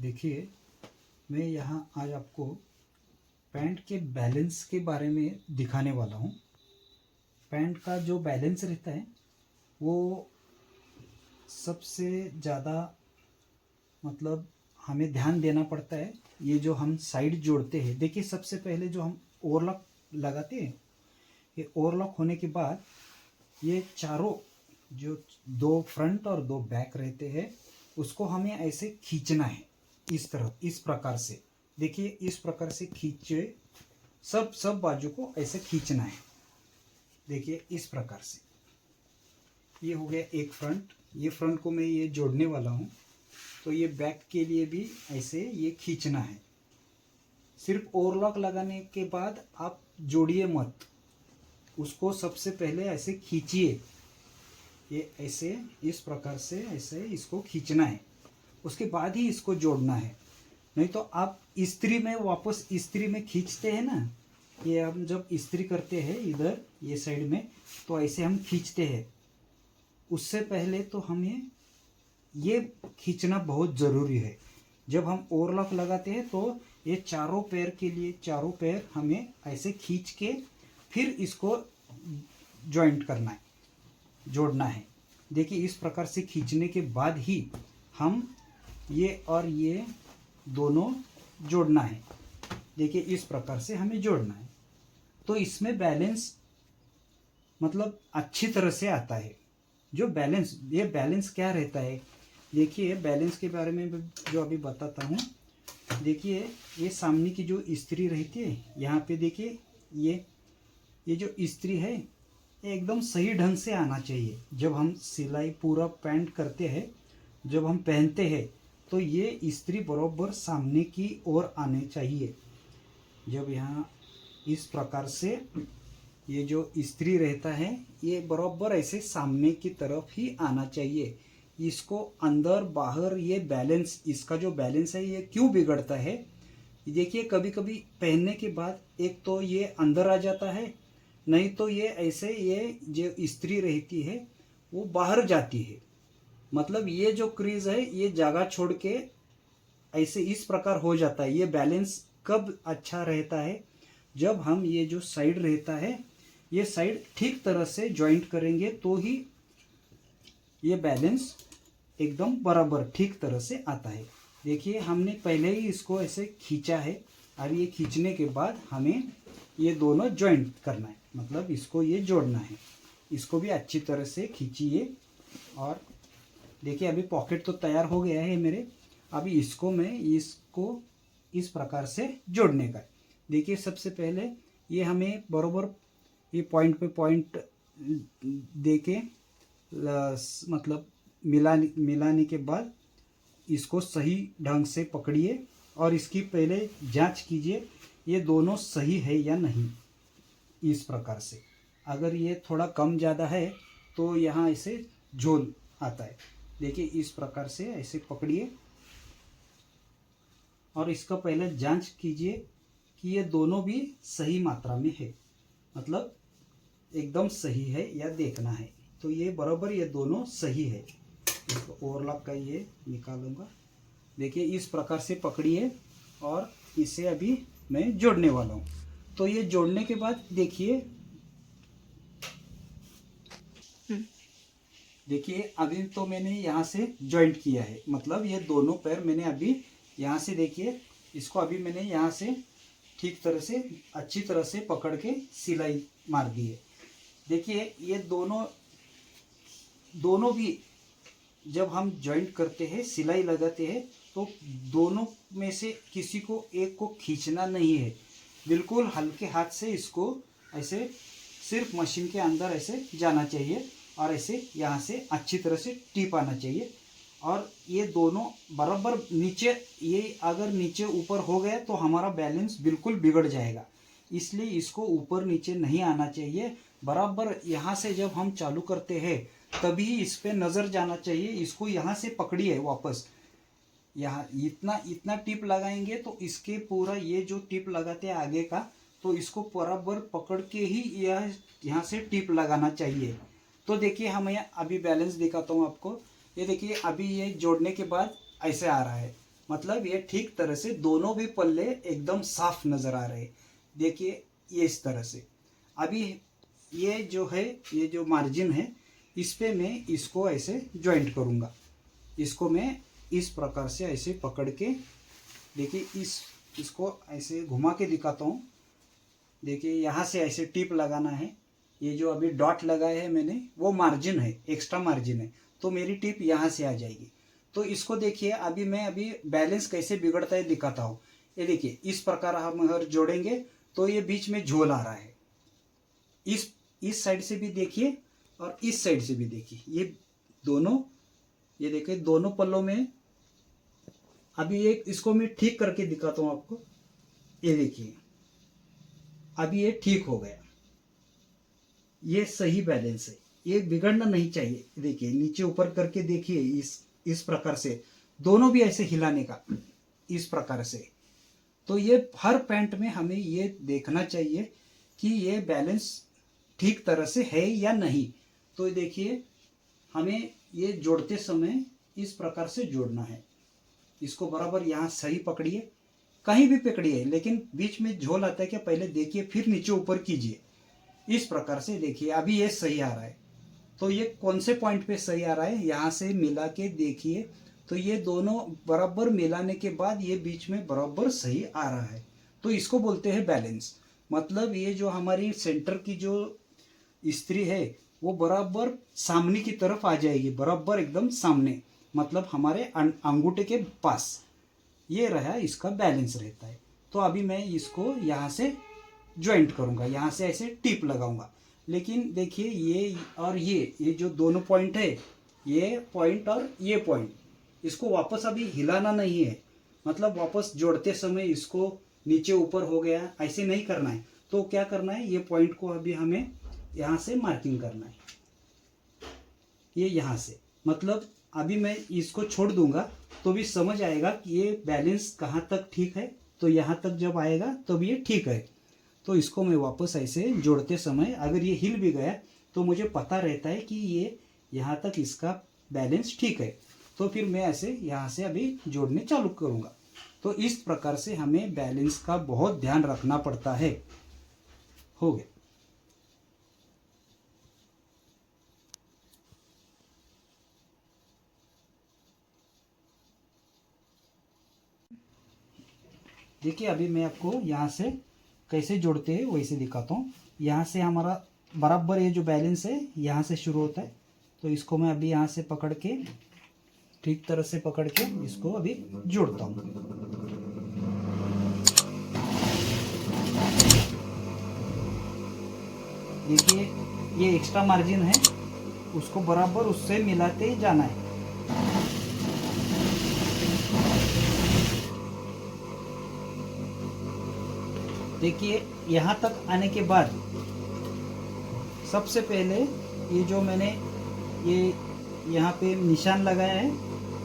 देखिए, मैं यहाँ आज आपको पैंट के बैलेंस के बारे में दिखाने वाला हूँ। पैंट का जो बैलेंस रहता है वो सबसे ज़्यादा मतलब हमें ध्यान देना पड़ता है। ये जो हम साइड जोड़ते हैं, देखिए सबसे पहले जो हम ओवरलॉक लगाते हैं, ये ओवरलॉक होने के बाद ये चारों जो दो फ्रंट और दो बैक रहते हैं उसको हमें ऐसे खींचना है, इस तरह, इस प्रकार से। देखिए इस प्रकार से खींचे, सब बाजू को ऐसे खींचना है। देखिए इस प्रकार से ये हो गया एक फ्रंट। ये फ्रंट को मैं ये जोड़ने वाला हूँ, तो ये बैक के लिए भी ऐसे ये खींचना है। सिर्फ ओवरलॉक लगाने के बाद आप जोड़िए मत, उसको सबसे पहले ऐसे खींचिए। ये ऐसे इस प्रकार से ऐसे इसको खींचना है, उसके बाद ही इसको जोड़ना है। नहीं तो आप इस्त्री में वापस इस्त्री में खींचते हैं ना, ये हम जब इस्त्री करते हैं इधर ये साइड में, तो ऐसे हम खींचते हैं। उससे पहले तो हमें ये खींचना बहुत ज़रूरी है। जब हम ओवरलॉक लगाते हैं तो ये चारों पैर के लिए, चारों पैर हमें ऐसे खींच के फिर इसको जॉइंट करना है, जोड़ना है। देखिए इस प्रकार से खींचने के बाद ही हम ये और ये दोनों जोड़ना है। देखिए इस प्रकार से हमें जोड़ना है, तो इसमें बैलेंस मतलब अच्छी तरह से आता है। जो बैलेंस, ये बैलेंस क्या रहता है, देखिए बैलेंस के बारे में जो अभी बताता हूँ। देखिए ये सामने की जो इस्त्री रहती है, यहाँ पे देखिए ये जो इस्त्री है ये एकदम सही ढंग से आना चाहिए। जब हम सिलाई पूरा पैंट करते हैं, जब हम पहनते हैं, तो ये इस्त्री बराबर सामने की ओर आने चाहिए। जब यहाँ इस प्रकार से ये जो इस्त्री रहता है ये बराबर ऐसे सामने की तरफ ही आना चाहिए। इसको अंदर बाहर ये बैलेंस, इसका जो बैलेंस है ये क्यों बिगड़ता है, देखिए कभी कभी पहनने के बाद एक तो ये अंदर आ जाता है, नहीं तो ये ऐसे ये जो इस्त्री रहती है वो बाहर जाती है। मतलब ये जो क्रीज है ये जगह छोड़ के ऐसे इस प्रकार हो जाता है। ये बैलेंस कब अच्छा रहता है, जब हम ये जो साइड रहता है ये साइड ठीक तरह से जॉइंट करेंगे तो ही ये बैलेंस एकदम बराबर ठीक तरह से आता है। देखिए हमने पहले ही इसको ऐसे खींचा है, और ये खींचने के बाद हमें ये दोनों जॉइंट करना है, मतलब इसको ये जोड़ना है। इसको भी अच्छी तरह से खींचिए। और देखिए अभी पॉकेट तो तैयार हो गया है मेरे। अभी इसको मैं इसको इस प्रकार से जोड़ने का। देखिए सबसे पहले ये हमें बराबर ये पॉइंट पे पॉइंट दे के मतलब मिलाने के बाद इसको सही ढंग से पकड़िए और इसकी पहले जांच कीजिए ये दोनों सही है या नहीं। इस प्रकार से अगर ये थोड़ा कम ज़्यादा है तो यहाँ ऐसे झोल आता है। देखिए इस प्रकार से ऐसे पकड़िए और इसका पहले जांच कीजिए कि ये दोनों भी सही मात्रा में है, मतलब एकदम सही है या देखना है। तो ये बराबर ये दोनों सही है। इसको ओवरलॉक का ये निकालूंगा। देखिए इस प्रकार से पकड़िए और इसे अभी मैं जोड़ने वाला हूँ। तो ये जोड़ने के बाद देखिए अभी तो मैंने यहाँ से जॉइंट किया है, मतलब ये दोनों पैर मैंने अभी यहाँ से, देखिए इसको अभी मैंने यहाँ से ठीक तरह से अच्छी तरह से पकड़ के सिलाई मार दी है। देखिए ये दोनों भी जब हम जॉइंट करते हैं, सिलाई लगाते हैं, तो दोनों में से किसी को एक को खींचना नहीं है। बिल्कुल हल्के हाथ से इसको ऐसे सिर्फ मशीन के अंदर ऐसे जाना चाहिए और ऐसे यहाँ से अच्छी तरह से टिप आना चाहिए। और ये दोनों बराबर नीचे, ये अगर नीचे ऊपर हो गया तो हमारा बैलेंस बिल्कुल बिगड़ जाएगा। इसलिए इसको ऊपर नीचे नहीं आना चाहिए। बराबर यहाँ से जब हम चालू करते हैं तभी इस पे नज़र जाना चाहिए। इसको यहाँ से पकड़िए वापस, यहाँ इतना टिप लगाएंगे तो इसके पूरा ये जो टिप लगाते हैं आगे का, तो इसको बराबर पकड़ के ही यहाँ से टिप लगाना चाहिए। तो देखिए हम यहाँ अभी बैलेंस दिखाता हूँ आपको। ये देखिए अभी ये जोड़ने के बाद ऐसे आ रहा है, मतलब ये ठीक तरह से दोनों भी पल्ले एकदम साफ नजर आ रहे हैं। देखिए ये इस तरह से। अभी ये जो है, ये जो मार्जिन है, इस पे मैं इसको ऐसे जॉइंट करूँगा। इसको मैं इस प्रकार से ऐसे पकड़ के, देखिए इसको ऐसे घुमा के दिखाता हूँ। देखिए यहाँ से ऐसे टिप लगाना है। ये जो अभी डॉट लगाया है मैंने, वो मार्जिन है, एक्स्ट्रा मार्जिन है, तो मेरी टिप यहाँ से आ जाएगी। तो इसको देखिए, अभी मैं बैलेंस कैसे बिगड़ता है दिखाता हूँ। ये देखिए इस प्रकार हम अगर जोड़ेंगे तो ये बीच में झोल आ रहा है। इस साइड से भी देखिए और इस साइड से भी देखिए, ये दोनों, ये देखिए दोनों पल्लों में। अभी एक इसको मैं ठीक करके दिखाता हूँ आपको। ये देखिए अभी ये ठीक हो गया, ये सही बैलेंस है, ये बिगड़ना नहीं चाहिए। देखिए नीचे ऊपर करके देखिए, इस प्रकार से दोनों भी ऐसे हिलाने का, इस प्रकार से। तो ये हर पैंट में हमें ये देखना चाहिए कि ये बैलेंस ठीक तरह से है या नहीं। तो देखिए हमें ये जोड़ते समय इस प्रकार से जोड़ना है। इसको बराबर यहाँ सही पकड़िए, कहीं भी पकड़िए, लेकिन बीच में झोल आता है क्या पहले देखिए, फिर नीचे ऊपर कीजिए। इस प्रकार से देखिए अभी ये सही आ रहा है। तो ये कौन से पॉइंट पे सही आ रहा है, यहाँ से मिला के देखिए। तो ये दोनों बराबर मिलाने के बाद ये बीच में बराबर सही आ रहा है, तो इसको बोलते हैं बैलेंस। मतलब ये जो हमारी सेंटर की जो इस्त्री है वो बराबर सामने की तरफ आ जाएगी, बराबर एकदम सामने, मतलब हमारे अंगूठे के पास। ये रहा, इसका बैलेंस रहता है। तो अभी मैं इसको यहाँ से ज्वाइंट करूँगा, यहाँ से ऐसे टिप लगाऊंगा। लेकिन देखिए ये और ये जो दोनों पॉइंट है, ये पॉइंट और ये पॉइंट, इसको वापस अभी हिलाना नहीं है। मतलब वापस जोड़ते समय इसको नीचे ऊपर हो गया ऐसे नहीं करना है। तो क्या करना है, ये पॉइंट को अभी हमें यहाँ से मार्किंग करना है, ये यहाँ से। मतलब अभी मैं इसको छोड़ दूंगा तो भी समझ आएगा कि ये बैलेंस कहाँ तक ठीक है। तो यहाँ तक जब आएगा तब ये ठीक है। तो इसको मैं वापस ऐसे जोड़ते समय अगर ये हिल भी गया तो मुझे पता रहता है कि ये यहाँ तक इसका बैलेंस ठीक है। तो फिर मैं ऐसे यहाँ से अभी जोड़ने चालू करूँगा। तो इस प्रकार से हमें बैलेंस का बहुत ध्यान रखना पड़ता है। हो गया। देखिए अभी मैं आपको यहाँ से कैसे जोड़ते हैं वैसे दिखाता हूँ। यहाँ से हमारा बराबर ये जो बैलेंस है यहाँ से शुरू होता है। तो इसको मैं अभी यहाँ से पकड़ के, ठीक तरह से पकड़ के इसको अभी जोड़ता हूँ। देखिए ये एक्स्ट्रा मार्जिन है, उसको बराबर उससे मिलाते ही जाना है। देखिए यहाँ तक आने के बाद सबसे पहले ये जो मैंने ये यहाँ पे निशान लगाया है,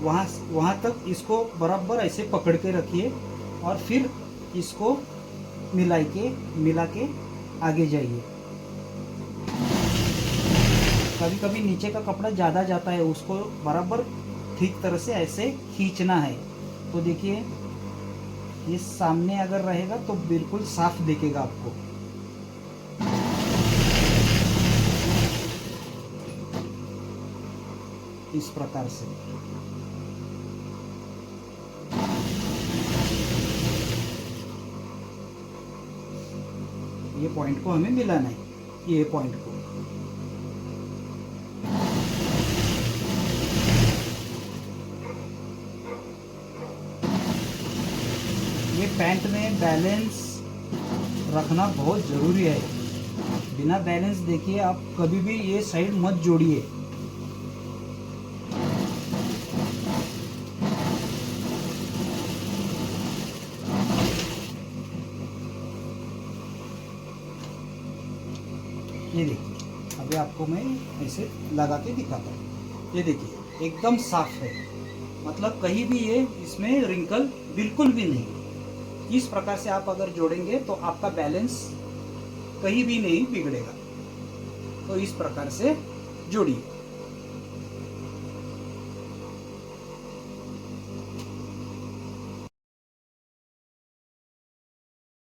वहाँ तक इसको बराबर ऐसे पकड़ के रखिए और फिर इसको मिला के आगे जाइए। कभी कभी नीचे का कपड़ा ज़्यादा जाता है, उसको बराबर ठीक तरह से ऐसे खींचना है। तो देखिए ये सामने अगर रहेगा तो बिल्कुल साफ दिखेगा आपको। इस प्रकार से ये पॉइंट को हमें मिलाना है, ये पॉइंट को। ये पैंट में बैलेंस रखना बहुत ज़रूरी है। बिना बैलेंस देखिए आप कभी भी ये साइड मत जोड़िए। ये देखिए अभी आपको मैं ऐसे लगा के दिखाता हूँ। ये देखिए एकदम साफ है, मतलब कहीं भी ये इसमें रिंकल बिल्कुल भी नहीं। इस प्रकार से आप अगर जोड़ेंगे तो आपका बैलेंस कहीं भी नहीं बिगड़ेगा। तो इस प्रकार से जोड़िए।